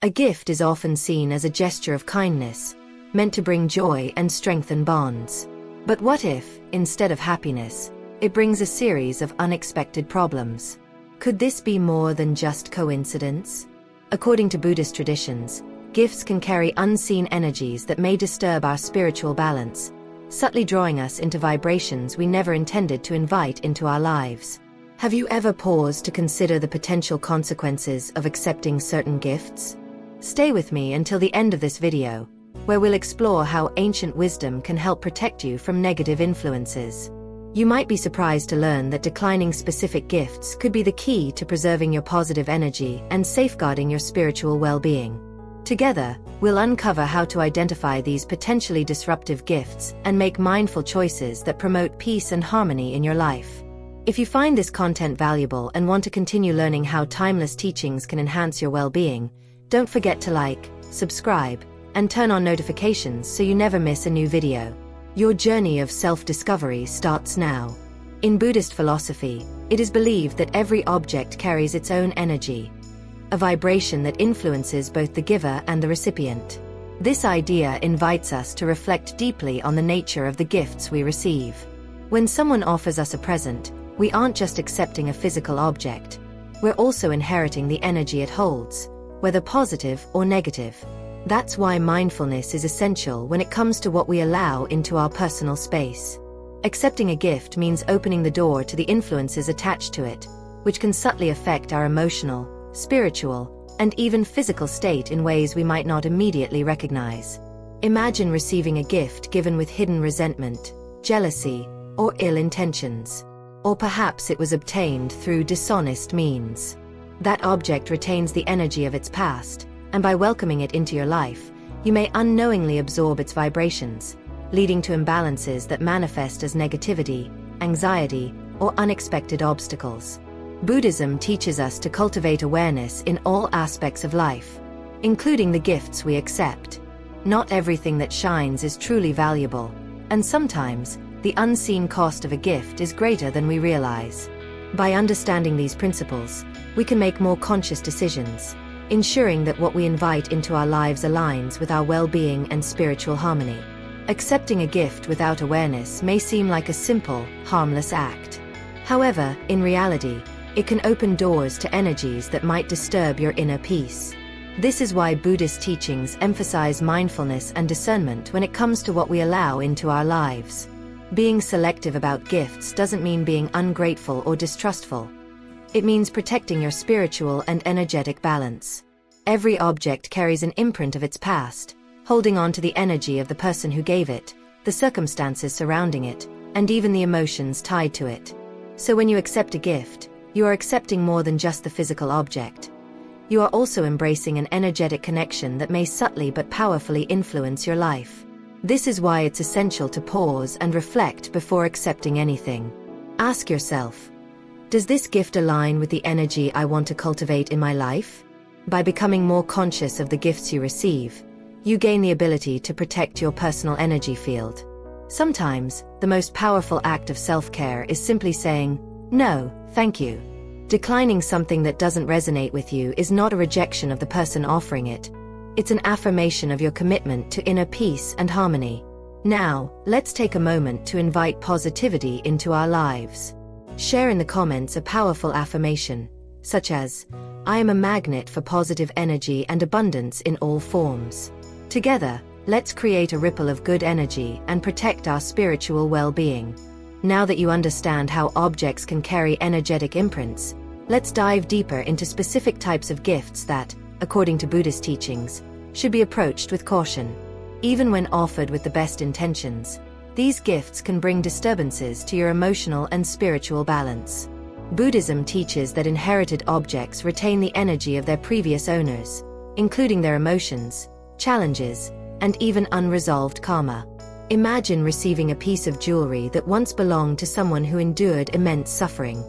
A gift is often seen as a gesture of kindness, meant to bring joy and strengthen bonds. But what if, instead of happiness, it brings a series of unexpected problems? Could this be more than just coincidence? According to Buddhist traditions, gifts can carry unseen energies that may disturb our spiritual balance, subtly drawing us into vibrations we never intended to invite into our lives. Have you ever paused to consider the potential consequences of accepting certain gifts? Stay with me until the end of this video, where we'll explore how ancient wisdom can help protect you from negative influences. You might be surprised to learn that declining specific gifts could be the key to preserving your positive energy and safeguarding your spiritual well-being. Together, we'll uncover how to identify these potentially disruptive gifts and make mindful choices that promote peace and harmony in your life. If you find this content valuable and want to continue learning how timeless teachings can enhance your well-being, don't forget to like, subscribe, and turn on notifications so you never miss a new video. Your journey of self-discovery starts now. In Buddhist philosophy, it is believed that every object carries its own energy, a vibration that influences both the giver and the recipient. This idea invites us to reflect deeply on the nature of the gifts we receive. When someone offers us a present, we aren't just accepting a physical object, we're also inheriting the energy it holds, whether positive or negative. That's why mindfulness is essential when it comes to what we allow into our personal space. Accepting a gift means opening the door to the influences attached to it, which can subtly affect our emotional, spiritual, and even physical state in ways we might not immediately recognize. Imagine receiving a gift given with hidden resentment, jealousy, or ill intentions. Or perhaps it was obtained through dishonest means. That object retains the energy of its past, and by welcoming it into your life, you may unknowingly absorb its vibrations, leading to imbalances that manifest as negativity, anxiety, or unexpected obstacles. Buddhism teaches us to cultivate awareness in all aspects of life, including the gifts we accept. Not everything that shines is truly valuable, and sometimes, the unseen cost of a gift is greater than we realize. By understanding these principles, we can make more conscious decisions, ensuring that what we invite into our lives aligns with our well-being and spiritual harmony. Accepting a gift without awareness may seem like a simple, harmless act. However, in reality, it can open doors to energies that might disturb your inner peace. This is why Buddhist teachings emphasize mindfulness and discernment when it comes to what we allow into our lives. Being selective about gifts doesn't mean being ungrateful or distrustful. It means protecting your spiritual and energetic balance. Every object carries an imprint of its past, holding on to the energy of the person who gave it, the circumstances surrounding it, and even the emotions tied to it. So when you accept a gift, you are accepting more than just the physical object. You are also embracing an energetic connection that may subtly but powerfully influence your life. This is why it's essential to pause and reflect before accepting anything. Ask yourself, does this gift align with the energy I want to cultivate in my life? By becoming more conscious of the gifts you receive, you gain the ability to protect your personal energy field. Sometimes, the most powerful act of self-care is simply saying, "No, thank you." Declining something that doesn't resonate with you is not a rejection of the person offering it. It's an affirmation of your commitment to inner peace and harmony. Now, let's take a moment to invite positivity into our lives. Share in the comments a powerful affirmation, such as, "I am a magnet for positive energy and abundance in all forms." Together, let's create a ripple of good energy and protect our spiritual well-being. Now that you understand how objects can carry energetic imprints, let's dive deeper into specific types of gifts that, according to Buddhist teachings, should be approached with caution. Even when offered with the best intentions, these gifts can bring disturbances to your emotional and spiritual balance. Buddhism teaches that inherited objects retain the energy of their previous owners, including their emotions, challenges, and even unresolved karma. Imagine receiving a piece of jewelry that once belonged to someone who endured immense suffering.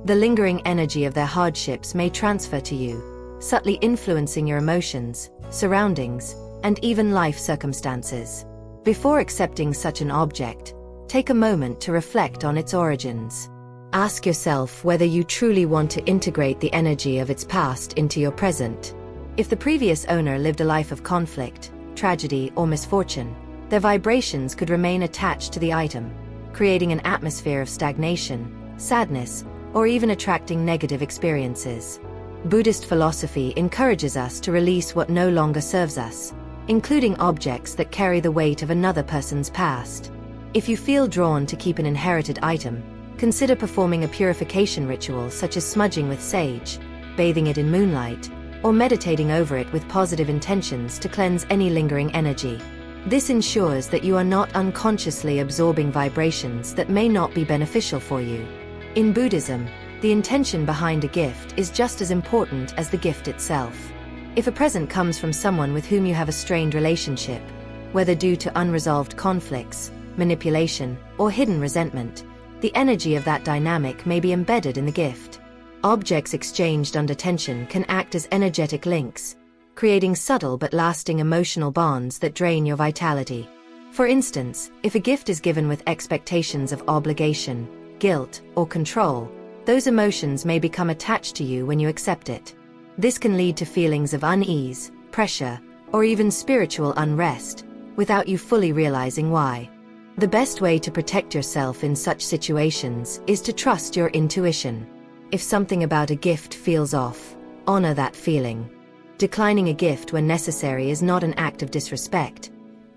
The lingering energy of their hardships may transfer to you, subtly influencing your emotions, surroundings, and even life circumstances. Before accepting such an object, take a moment to reflect on its origins. Ask yourself whether you truly want to integrate the energy of its past into your present. If the previous owner lived a life of conflict, tragedy, or misfortune, their vibrations could remain attached to the item, creating an atmosphere of stagnation, sadness, or even attracting negative experiences. Buddhist philosophy encourages us to release what no longer serves us, including objects that carry the weight of another person's past. If you feel drawn to keep an inherited item, consider performing a purification ritual such as smudging with sage, bathing it in moonlight, or meditating over it with positive intentions to cleanse any lingering energy. This ensures that you are not unconsciously absorbing vibrations that may not be beneficial for you. In Buddhism, the intention behind a gift is just as important as the gift itself. If a present comes from someone with whom you have a strained relationship, whether due to unresolved conflicts, manipulation, or hidden resentment, the energy of that dynamic may be embedded in the gift. Objects exchanged under tension can act as energetic links, creating subtle but lasting emotional bonds that drain your vitality. For instance, if a gift is given with expectations of obligation, guilt, or control, those emotions may become attached to you when you accept it. This can lead to feelings of unease, pressure, or even spiritual unrest, without you fully realizing why. The best way to protect yourself in such situations is to trust your intuition. If something about a gift feels off, honor that feeling. Declining a gift when necessary is not an act of disrespect.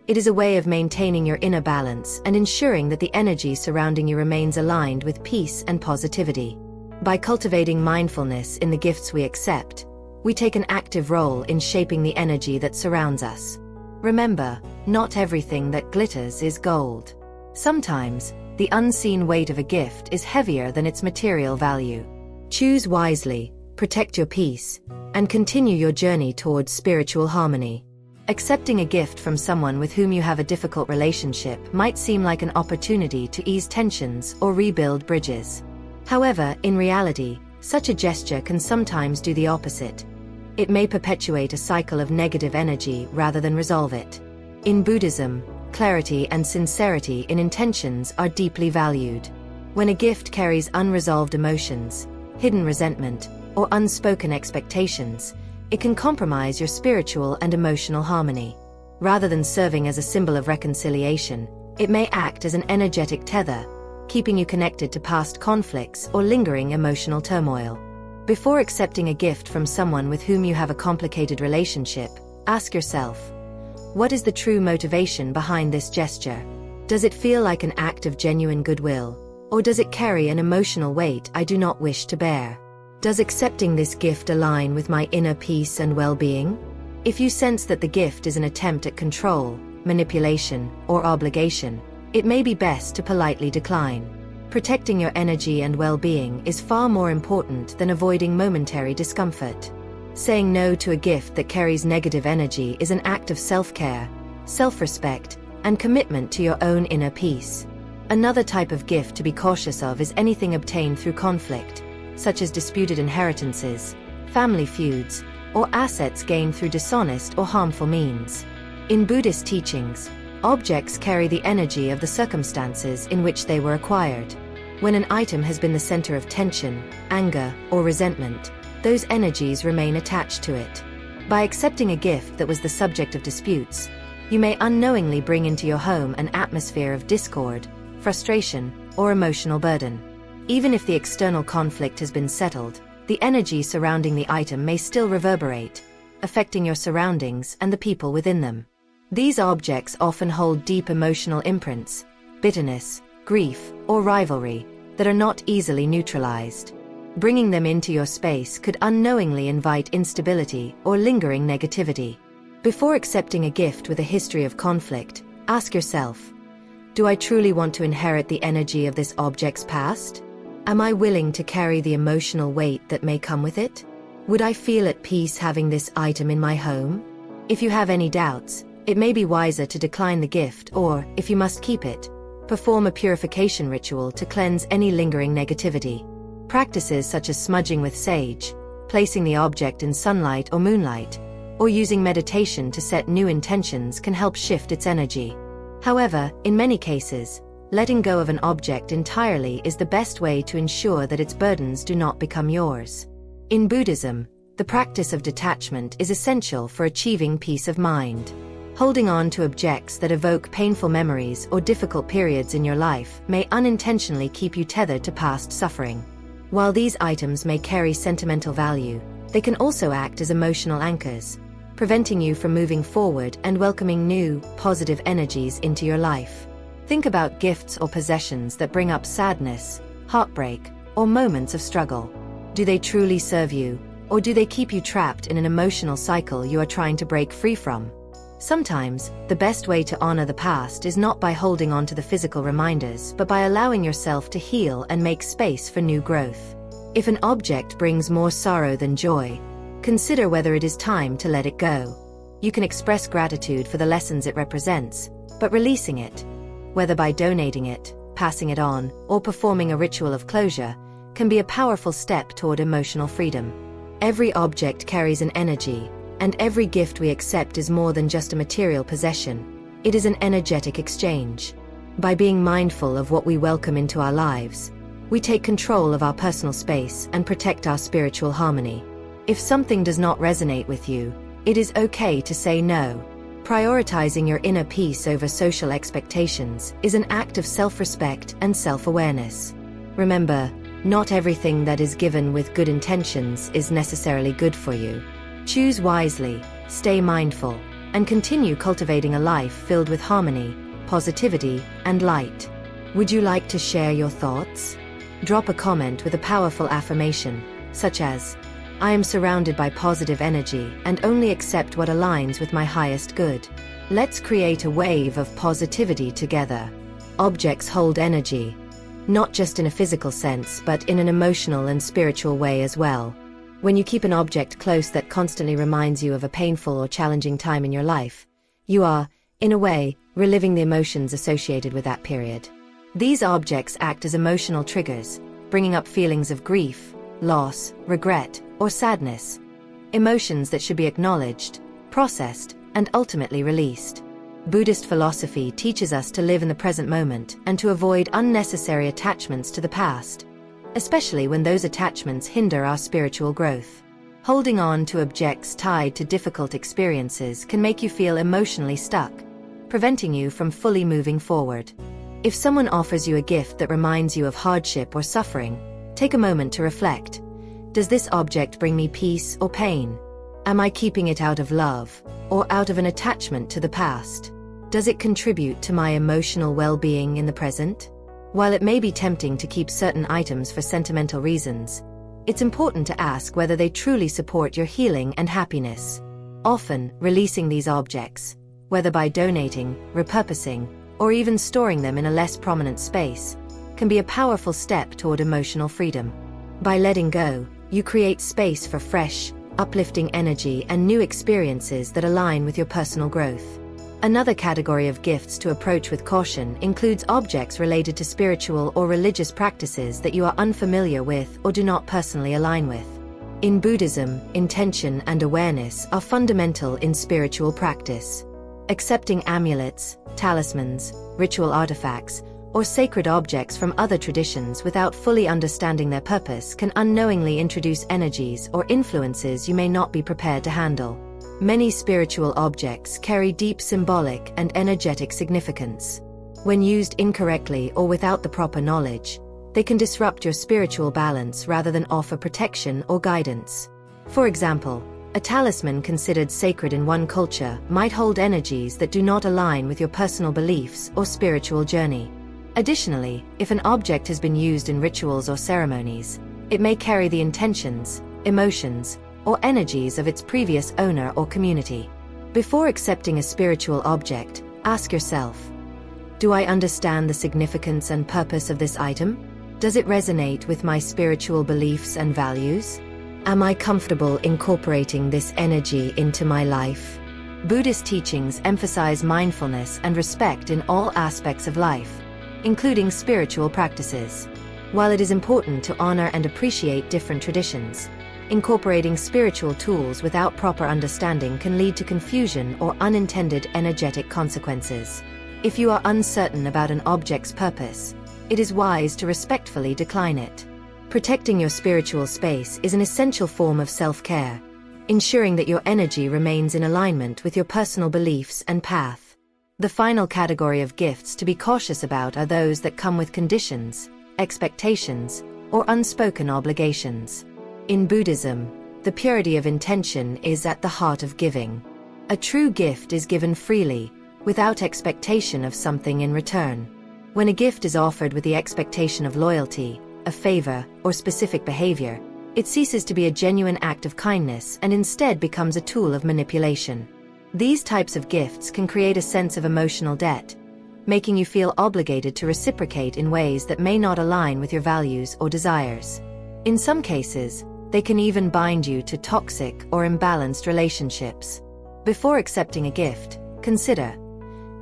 It is a way of maintaining your inner balance and ensuring that the energy surrounding you remains aligned with peace and positivity. By cultivating mindfulness in the gifts we accept, we take an active role in shaping the energy that surrounds us. Remember, not everything that glitters is gold. Sometimes, the unseen weight of a gift is heavier than its material value. Choose wisely, protect your peace, and continue your journey towards spiritual harmony. Accepting a gift from someone with whom you have a difficult relationship might seem like an opportunity to ease tensions or rebuild bridges. However, in reality, such a gesture can sometimes do the opposite. It may perpetuate a cycle of negative energy rather than resolve it. In Buddhism, clarity and sincerity in intentions are deeply valued. When a gift carries unresolved emotions, hidden resentment, or unspoken expectations, it can compromise your spiritual and emotional harmony. Rather than serving as a symbol of reconciliation, it may act as an energetic tether, keeping you connected to past conflicts or lingering emotional turmoil. Before accepting a gift from someone with whom you have a complicated relationship, ask yourself, what is the true motivation behind this gesture? Does it feel like an act of genuine goodwill, or does it carry an emotional weight I do not wish to bear? Does accepting this gift align with my inner peace and well-being? If you sense that the gift is an attempt at control, manipulation, or obligation, it may be best to politely decline. Protecting your energy and well-being is far more important than avoiding momentary discomfort. Saying no to a gift that carries negative energy is an act of self-care, self-respect, and commitment to your own inner peace. Another type of gift to be cautious of is anything obtained through conflict, such as disputed inheritances, family feuds, or assets gained through dishonest or harmful means. In Buddhist teachings, objects carry the energy of the circumstances in which they were acquired. When an item has been the center of tension, anger, or resentment, those energies remain attached to it. By accepting a gift that was the subject of disputes, you may unknowingly bring into your home an atmosphere of discord, frustration, or emotional burden. Even if the external conflict has been settled, the energy surrounding the item may still reverberate, affecting your surroundings and the people within them. These objects often hold deep emotional imprints, bitterness, grief, or rivalry, that are not easily neutralized. Bringing them into your space could unknowingly invite instability or lingering negativity. Before accepting a gift with a history of conflict, ask yourself, do I truly want to inherit the energy of this object's past? Am I willing to carry the emotional weight that may come with it? Would I feel at peace having this item in my home? If you have any doubts, it may be wiser to decline the gift or, if you must keep it, perform a purification ritual to cleanse any lingering negativity. Practices such as smudging with sage, placing the object in sunlight or moonlight, or using meditation to set new intentions can help shift its energy. However, in many cases, letting go of an object entirely is the best way to ensure that its burdens do not become yours. In Buddhism, The practice of detachment is essential for achieving peace of mind. Holding on to objects that evoke painful memories or difficult periods in your life may unintentionally keep you tethered to past suffering. While these items may carry sentimental value, they can also act as emotional anchors, preventing you from moving forward and welcoming new, positive energies into your life. Think about gifts or possessions that bring up sadness, heartbreak, or moments of struggle. Do they truly serve you, or do they keep you trapped in an emotional cycle you are trying to break free from? Sometimes, the best way to honor the past is not by holding on to the physical reminders, but by allowing yourself to heal and make space for new growth. If an object brings more sorrow than joy, consider whether it is time to let it go. You can express gratitude for the lessons it represents, but releasing it, whether by donating it, passing it on, or performing a ritual of closure, can be a powerful step toward emotional freedom. Every object carries an energy, and every gift we accept is more than just a material possession. It is an energetic exchange. By being mindful of what we welcome into our lives, we take control of our personal space and protect our spiritual harmony. If something does not resonate with you, it is okay to say no. Prioritizing your inner peace over social expectations is an act of self-respect and self-awareness. Remember, not everything that is given with good intentions is necessarily good for you. Choose wisely, stay mindful, and continue cultivating a life filled with harmony, positivity, and light. Would you like to share your thoughts? Drop a comment with a powerful affirmation, such as, "I am surrounded by positive energy and only accept what aligns with my highest good." Let's create a wave of positivity together. Objects hold energy, not just in a physical sense but in an emotional and spiritual way as well. When you keep an object close that constantly reminds you of a painful or challenging time in your life, you are, in a way, reliving the emotions associated with that period. These objects act as emotional triggers, bringing up feelings of grief, loss, regret, or sadness. Emotions that should be acknowledged, processed, and ultimately released. Buddhist philosophy teaches us to live in the present moment and to avoid unnecessary attachments to the past, especially when those attachments hinder our spiritual growth. Holding on to objects tied to difficult experiences can make you feel emotionally stuck, preventing you from fully moving forward. If someone offers you a gift that reminds you of hardship or suffering, take a moment to reflect. Does this object bring me peace or pain? Am I keeping it out of love, or out of an attachment to the past? Does it contribute to my emotional well-being in the present? While it may be tempting to keep certain items for sentimental reasons, it's important to ask whether they truly support your healing and happiness. Often, releasing these objects, whether by donating, repurposing, or even storing them in a less prominent space, can be a powerful step toward emotional freedom. By letting go, you create space for fresh, uplifting energy and new experiences that align with your personal growth. Another category of gifts to approach with caution includes objects related to spiritual or religious practices that you are unfamiliar with or do not personally align with. In Buddhism, intention and awareness are fundamental in spiritual practice. Accepting amulets, talismans, ritual artifacts, or sacred objects from other traditions without fully understanding their purpose can unknowingly introduce energies or influences you may not be prepared to handle. Many spiritual objects carry deep symbolic and energetic significance. When used incorrectly or without the proper knowledge, they can disrupt your spiritual balance rather than offer protection or guidance. For example, a talisman considered sacred in one culture might hold energies that do not align with your personal beliefs or spiritual journey. Additionally, if an object has been used in rituals or ceremonies, it may carry the intentions, emotions, or energies of its previous owner or community. Before accepting a spiritual object, ask yourself, do I understand the significance and purpose of this item? Does it resonate with my spiritual beliefs and values? Am I comfortable incorporating this energy into my life? Buddhist teachings emphasize mindfulness and respect in all aspects of life, including spiritual practices. While it is important to honor and appreciate different traditions, incorporating spiritual tools without proper understanding can lead to confusion or unintended energetic consequences. If you are uncertain about an object's purpose, it is wise to respectfully decline it. Protecting your spiritual space is an essential form of self-care, ensuring that your energy remains in alignment with your personal beliefs and path. The final category of gifts to be cautious about are those that come with conditions, expectations, or unspoken obligations. In Buddhism, the purity of intention is at the heart of giving. A true gift is given freely, without expectation of something in return. When a gift is offered with the expectation of loyalty, a favor, or specific behavior, it ceases to be a genuine act of kindness and instead becomes a tool of manipulation. These types of gifts can create a sense of emotional debt, making you feel obligated to reciprocate in ways that may not align with your values or desires. In some cases, they can even bind you to toxic or imbalanced relationships. Before accepting a gift, consider,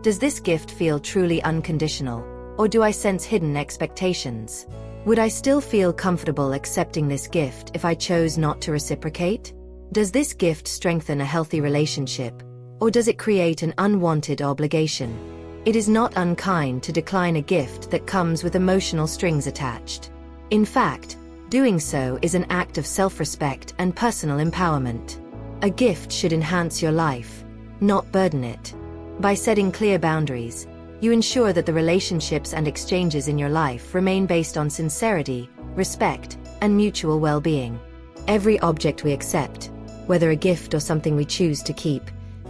does this gift feel truly unconditional, or do I sense hidden expectations? Would I still feel comfortable accepting this gift if I chose not to reciprocate? Does this gift strengthen a healthy relationship, or does it create an unwanted obligation? It is not unkind to decline a gift that comes with emotional strings attached. In fact, doing so is an act of self-respect and personal empowerment. A gift should enhance your life, not burden it. By setting clear boundaries, you ensure that the relationships and exchanges in your life remain based on sincerity, respect, and mutual well-being. Every object we accept, whether a gift or something we choose to keep,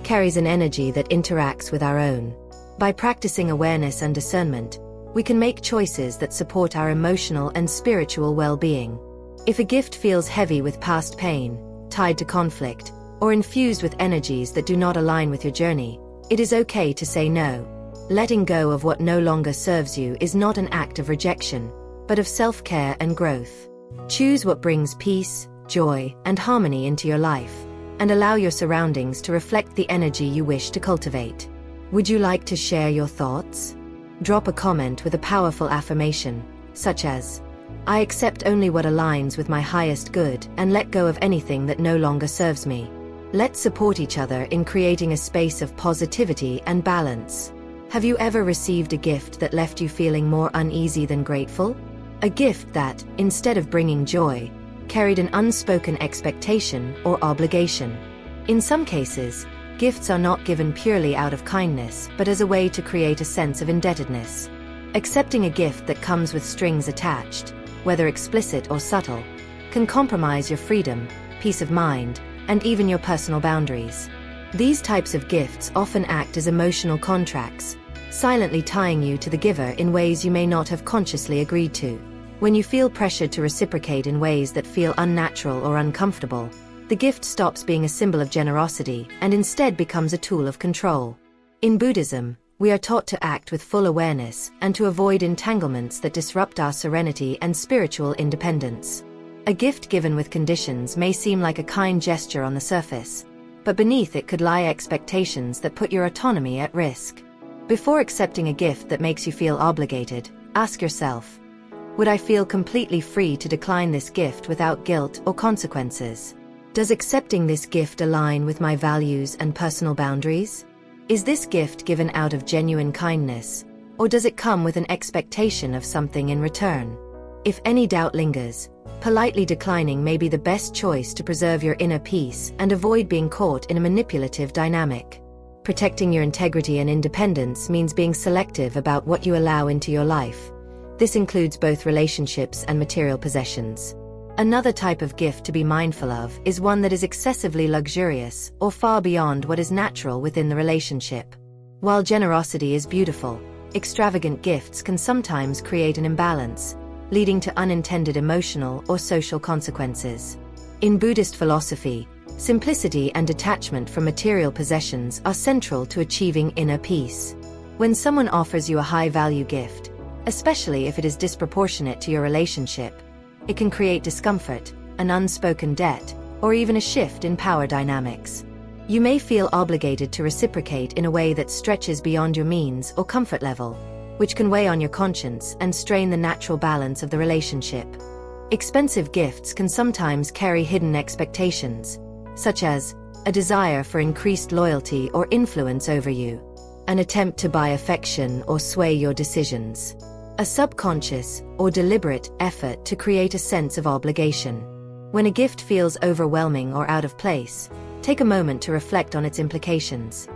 carries an energy that interacts with our own. By practicing awareness and discernment, we can make choices that support our emotional and spiritual well-being. If a gift feels heavy with past pain, tied to conflict, or infused with energies that do not align with your journey, it is okay to say no. Letting go of what no longer serves you is not an act of rejection, but of self-care and growth. Choose what brings peace, joy, and harmony into your life, and allow your surroundings to reflect the energy you wish to cultivate. Would you like to share your thoughts? Drop a comment with a powerful affirmation, such as, I accept only what aligns with my highest good and let go of anything that no longer serves me. Let's support each other in creating a space of positivity and balance. Have you ever received a gift that left you feeling more uneasy than grateful? A gift that, instead of bringing joy, carried an unspoken expectation or obligation. In some cases, gifts are not given purely out of kindness but as a way to create a sense of indebtedness. Accepting a gift that comes with strings attached, whether explicit or subtle, can compromise your freedom, peace of mind, and even your personal boundaries. These types of gifts often act as emotional contracts, silently tying you to the giver in ways you may not have consciously agreed to. When you feel pressured to reciprocate in ways that feel unnatural or uncomfortable, the gift stops being a symbol of generosity and instead becomes a tool of control. In Buddhism, we are taught to act with full awareness and to avoid entanglements that disrupt our serenity and spiritual independence. A gift given with conditions may seem like a kind gesture on the surface, but beneath it could lie expectations that put your autonomy at risk. Before accepting a gift that makes you feel obligated, ask yourself, would I feel completely free to decline this gift without guilt or consequences? Does accepting this gift align with my values and personal boundaries? Is this gift given out of genuine kindness, or does it come with an expectation of something in return? If any doubt lingers, politely declining may be the best choice to preserve your inner peace and avoid being caught in a manipulative dynamic. Protecting your integrity and independence means being selective about what you allow into your life. This includes both relationships and material possessions. Another type of gift to be mindful of is one that is excessively luxurious or far beyond what is natural within the relationship. While generosity is beautiful, extravagant gifts can sometimes create an imbalance, leading to unintended emotional or social consequences. In Buddhist philosophy, simplicity and detachment from material possessions are central to achieving inner peace. When someone offers you a high-value gift, especially if it is disproportionate to your relationship, it can create discomfort, an unspoken debt, or even a shift in power dynamics. You may feel obligated to reciprocate in a way that stretches beyond your means or comfort level, which can weigh on your conscience and strain the natural balance of the relationship. Expensive gifts can sometimes carry hidden expectations, such as a desire for increased loyalty or influence over you, an attempt to buy affection or sway your decisions, a subconscious or deliberate effort to create a sense of obligation. When a gift feels overwhelming or out of place, take a moment to reflect on its implications.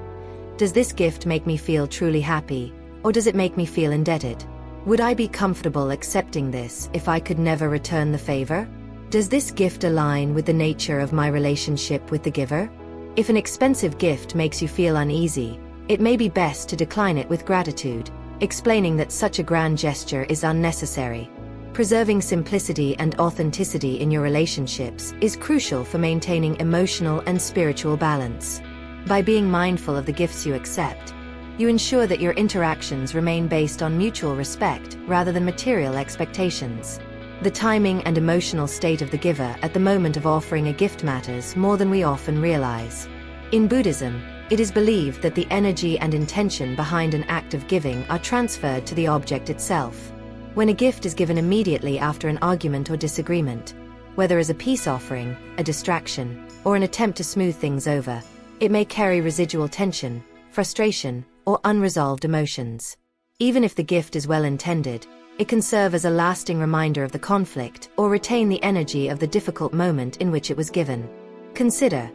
Does this gift make me feel truly happy, or does it make me feel indebted? Would I be comfortable accepting this if I could never return the favor? Does this gift align with the nature of my relationship with the giver? If an expensive gift makes you feel uneasy, it may be best to decline it with gratitude, explaining that such a grand gesture is unnecessary. Preserving simplicity and authenticity in your relationships is crucial for maintaining emotional and spiritual balance. By being mindful of the gifts you accept, you ensure that your interactions remain based on mutual respect rather than material expectations. The timing and emotional state of the giver at the moment of offering a gift matters more than we often realize. In Buddhism, it is believed that the energy and intention behind an act of giving are transferred to the object itself. When a gift is given immediately after an argument or disagreement, whether as a peace offering, a distraction, or an attempt to smooth things over, it may carry residual tension, frustration, or unresolved emotions. Even if the gift is well intended, it can serve as a lasting reminder of the conflict or retain the energy of the difficult moment in which it was given. Consider,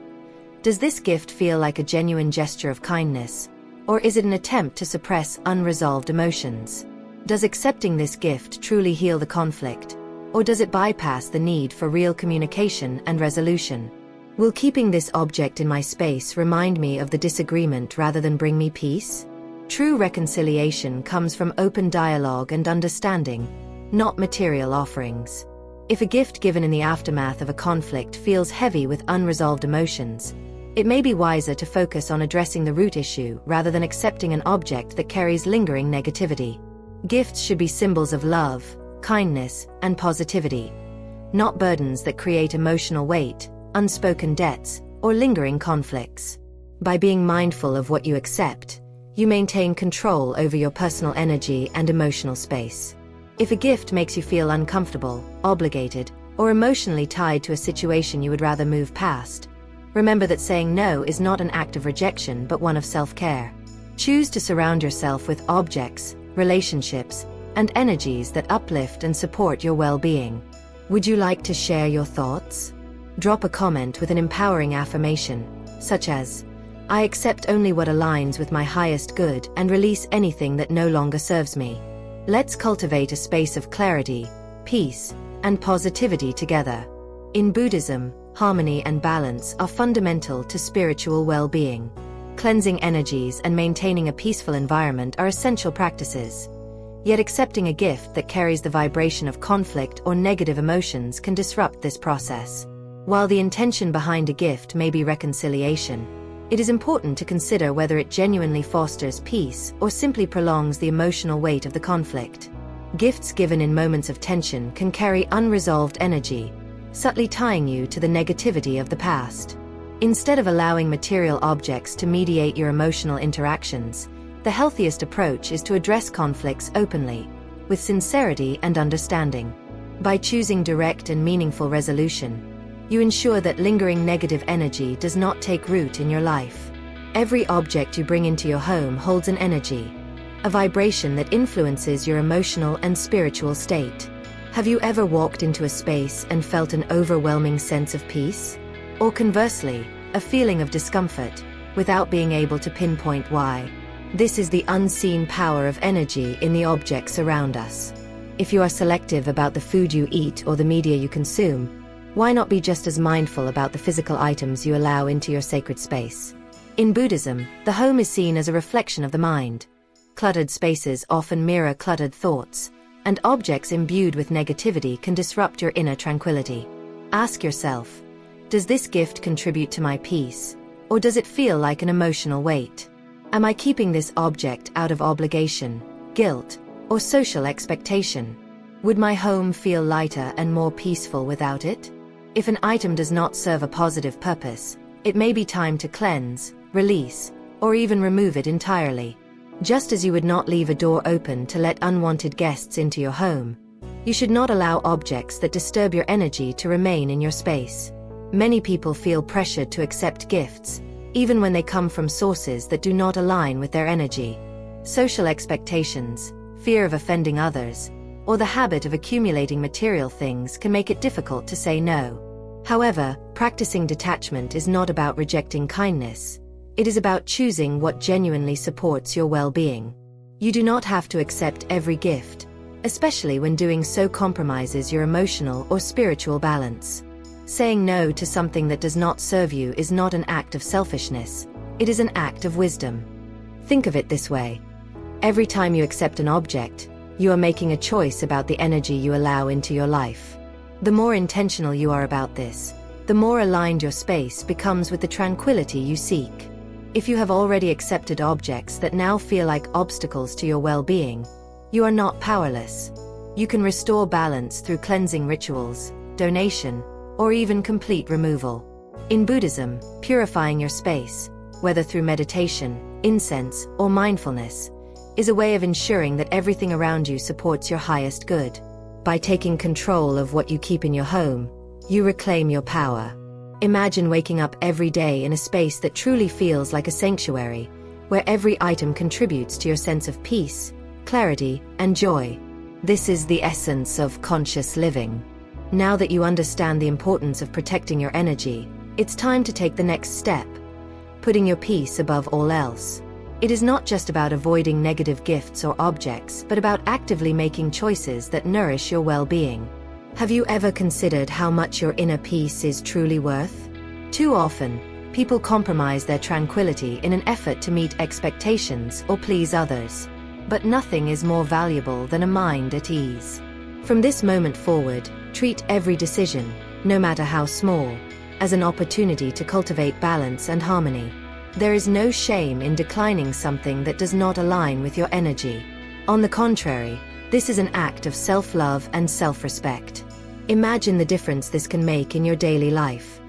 does this gift feel like a genuine gesture of kindness, or is it an attempt to suppress unresolved emotions? Does accepting this gift truly heal the conflict, or does it bypass the need for real communication and resolution? Will keeping this object in my space remind me of the disagreement rather than bring me peace? True reconciliation comes from open dialogue and understanding, not material offerings. If a gift given in the aftermath of a conflict feels heavy with unresolved emotions, it may be wiser to focus on addressing the root issue rather than accepting an object that carries lingering negativity. Gifts should be symbols of love, kindness, and positivity, not burdens that create emotional weight, unspoken debts, or lingering conflicts. By being mindful of what you accept, you maintain control over your personal energy and emotional space. If a gift makes you feel uncomfortable, obligated, or emotionally tied to a situation you would rather move past, remember that saying no is not an act of rejection but one of self-care. Choose to surround yourself with objects, relationships, and energies that uplift and support your well-being. Would you like to share your thoughts? Drop a comment with an empowering affirmation, such as, "I accept only what aligns with my highest good and release anything that no longer serves me." Let's cultivate a space of clarity, peace, and positivity together. In Buddhism, harmony and balance are fundamental to spiritual well-being. Cleansing energies and maintaining a peaceful environment are essential practices. Yet accepting a gift that carries the vibration of conflict or negative emotions can disrupt this process. While the intention behind a gift may be reconciliation, it is important to consider whether it genuinely fosters peace or simply prolongs the emotional weight of the conflict. Gifts given in moments of tension can carry unresolved energy, subtly tying you to the negativity of the past. Instead of allowing material objects to mediate your emotional interactions, the healthiest approach is to address conflicts openly, with sincerity and understanding. By choosing direct and meaningful resolution, you ensure that lingering negative energy does not take root in your life. Every object you bring into your home holds an energy, a vibration that influences your emotional and spiritual state. Have you ever walked into a space and felt an overwhelming sense of peace? Or conversely, a feeling of discomfort, without being able to pinpoint why? This is the unseen power of energy in the objects around us. If you are selective about the food you eat or the media you consume, why not be just as mindful about the physical items you allow into your sacred space? In Buddhism, the home is seen as a reflection of the mind. Cluttered spaces often mirror cluttered thoughts, and objects imbued with negativity can disrupt your inner tranquility. Ask yourself, does this gift contribute to my peace, or does it feel like an emotional weight? Am I keeping this object out of obligation, guilt, or social expectation? Would my home feel lighter and more peaceful without it? If an item does not serve a positive purpose, it may be time to cleanse, release, or even remove it entirely. Just as you would not leave a door open to let unwanted guests into your home, you should not allow objects that disturb your energy to remain in your space. Many people feel pressured to accept gifts, even when they come from sources that do not align with their energy. Social expectations, fear of offending others, or the habit of accumulating material things can make it difficult to say no. However, practicing detachment is not about rejecting kindness. It is about choosing what genuinely supports your well-being. You do not have to accept every gift, especially when doing so compromises your emotional or spiritual balance. Saying no to something that does not serve you is not an act of selfishness, it is an act of wisdom. Think of it this way. Every time you accept an object, you are making a choice about the energy you allow into your life. The more intentional you are about this, the more aligned your space becomes with the tranquility you seek. If you have already accepted objects that now feel like obstacles to your well-being, you are not powerless. You can restore balance through cleansing rituals, donation, or even complete removal. In Buddhism, purifying your space, whether through meditation, incense, or mindfulness, is a way of ensuring that everything around you supports your highest good. By taking control of what you keep in your home, you reclaim your power. Imagine waking up every day in a space that truly feels like a sanctuary, where every item contributes to your sense of peace, clarity, and joy. This is the essence of conscious living. Now that you understand the importance of protecting your energy, it's time to take the next step, putting your peace above all else. It is not just about avoiding negative gifts or objects, but about actively making choices that nourish your well-being. Have you ever considered how much your inner peace is truly worth? Too often, people compromise their tranquility in an effort to meet expectations or please others. But nothing is more valuable than a mind at ease. From this moment forward, treat every decision, no matter how small, as an opportunity to cultivate balance and harmony. There is no shame in declining something that does not align with your energy. On the contrary, this is an act of self-love and self-respect. Imagine the difference this can make in your daily life.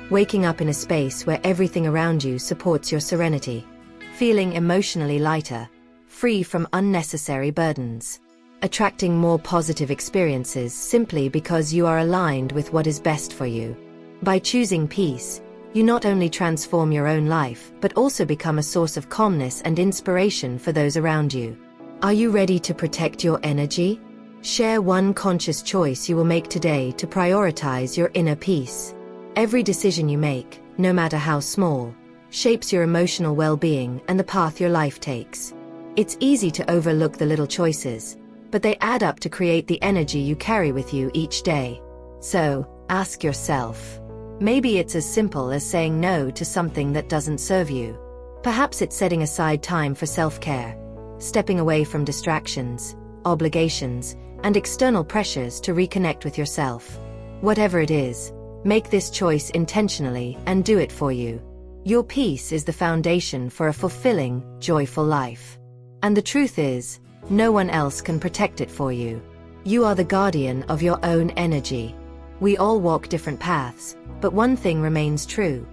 Waking up in a space where everything around you supports your serenity. Feeling emotionally lighter, free from unnecessary burdens. Attracting more positive experiences simply because you are aligned with what is best for you. By choosing peace, you not only transform your own life, but also become a source of calmness and inspiration for those around you. Are you ready to protect your energy? Share one conscious choice you will make today to prioritize your inner peace. Every decision you make, no matter how small, shapes your emotional well-being and the path your life takes. It's easy to overlook the little choices, but they add up to create the energy you carry with you each day. So, ask yourself. Maybe it's as simple as saying no to something that doesn't serve you. Perhaps it's setting aside time for self-care, stepping away from distractions, obligations, and external pressures to reconnect with yourself. Whatever it is, make this choice intentionally and do it for you. Your peace is the foundation for a fulfilling, joyful life. And the truth is, no one else can protect it for you. You are the guardian of your own energy. We all walk different paths, but one thing remains true.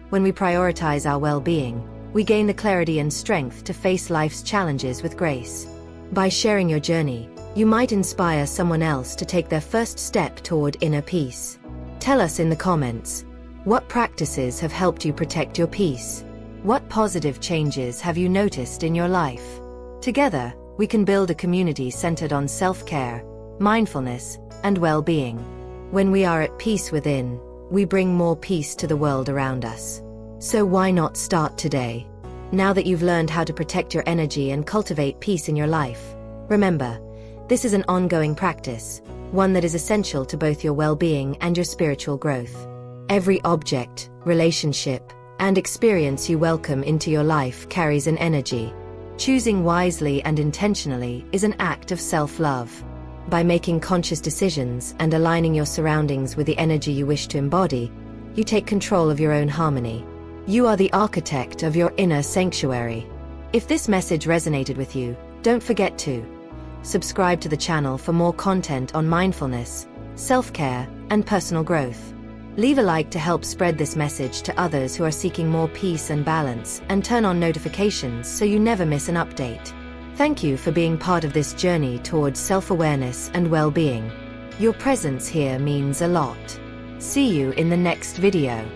When we prioritize our well-being, we gain the clarity and strength to face life's challenges with grace. By sharing your journey, you might inspire someone else to take their first step toward inner peace. Tell us in the comments, what practices have helped you protect your peace? What positive changes have you noticed in your life? Together, we can build a community centered on self-care, mindfulness, and well-being. When we are at peace within, we bring more peace to the world around us. So why not start today? Now that you've learned how to protect your energy and cultivate peace in your life, remember, this is an ongoing practice, one that is essential to both your well-being and your spiritual growth. Every object, relationship, and experience you welcome into your life carries an energy. Choosing wisely and intentionally is an act of self-love. By making conscious decisions and aligning your surroundings with the energy you wish to embody, you take control of your own harmony. You are the architect of your inner sanctuary. If this message resonated with you, don't forget to subscribe to the channel for more content on mindfulness, self-care, and personal growth. Leave a like to help spread this message to others who are seeking more peace and balance, and turn on notifications so you never miss an update. Thank you for being part of this journey towards self-awareness and well-being. Your presence here means a lot. See you in the next video.